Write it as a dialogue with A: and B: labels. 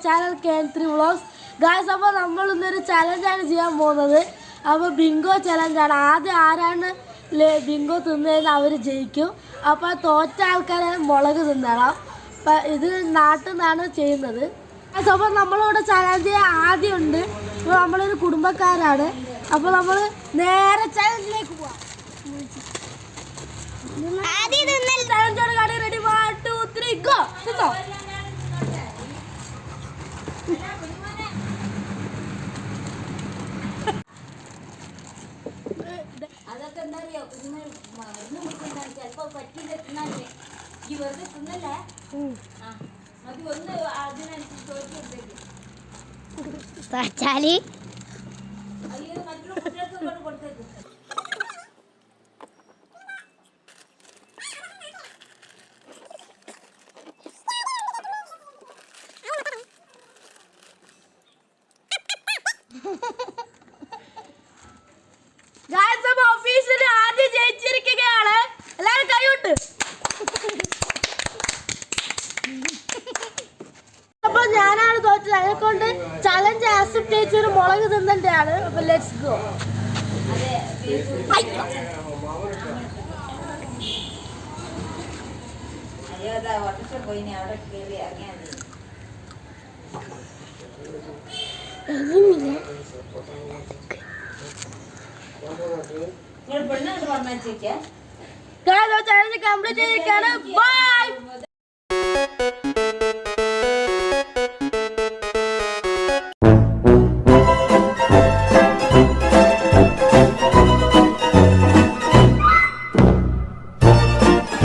A: Channel KN3 vlogs. Guys, അപ്പോൾ നമ്മൾ ഇന്നൊരു ചലഞ്ചാണ് ചെയ്യാൻ പോകുന്നത്. അപ്പോൾ ബിങ്കോ ചലഞ്ചാണ്. ആദ്യം ആരാണ് ബിങ്കോ തിന്നതെന്ന് അവർ ജയിക്കും. അപ്പോൾ തോറ്റ ആൾക്കാരെ മുളക് തിന്നണം. അപ്പം ഇത് നാട്ടിൽ നിന്നാണ് ചെയ്യുന്നത്. അപ്പോൾ നമ്മളിവിടെ ചലഞ്ച് ആദ്യമുണ്ട്. അപ്പോൾ നമ്മളൊരു കുടുംബക്കാരാണ്. അപ്പോൾ നമ്മൾ നേരെ ചലഞ്ചിലേക്ക് പോവാം. ചലഞ്ചോട് കാടി റെഡി 1 2 3 ഗോ. തിന്നോ?
B: അതൊക്കെ എന്താ അറിയോ, കുഞ്ഞ് മരുന്ന് മുട്ടുണ്ടാകും. ചിലപ്പോൾ പറ്റില്ല തിന്നാലേ ഈ വെറുതെ തിന്നല്ലേ. അത് ഒന്ന് അതിനനുസരിച്ച് തോറ്റി കൊടുത്തേക്ക്. അയ്യോ, മറ്റുള്ള കുട്ടികൾക്കും കൊണ്ട് കൊടുത്തേക്ക്.
A: ഓഫീസിൽ ആദ്യം ജയിച്ചിരിക്കുകയാണ്. എല്ലാവരും കൈവിട്ട്. അപ്പൊ ഞാനാണ് തോറ്റത്. അതിനെക്കൊണ്ട് ചലഞ്ച് ആക്സെപ്റ്റ് ചെയ്തൊരു മുളക് തിന്നണ്ടാണ്. അപ്പൊ ലെറ്റ്സ് ഗോ.
B: അയ്യോ, ഒട്ടച്ച പോയി അവിടെ കയറി ഇറങ്ങിയാൽ നിങ്ങൾ പെണ്ണുകൊണ്ട് പറഞ്ഞേക്കാം.
A: ചലഞ്ച് കംപ്ലീറ്റ് ചെയ്തിരിക്കുകയാണ്. ബൈ.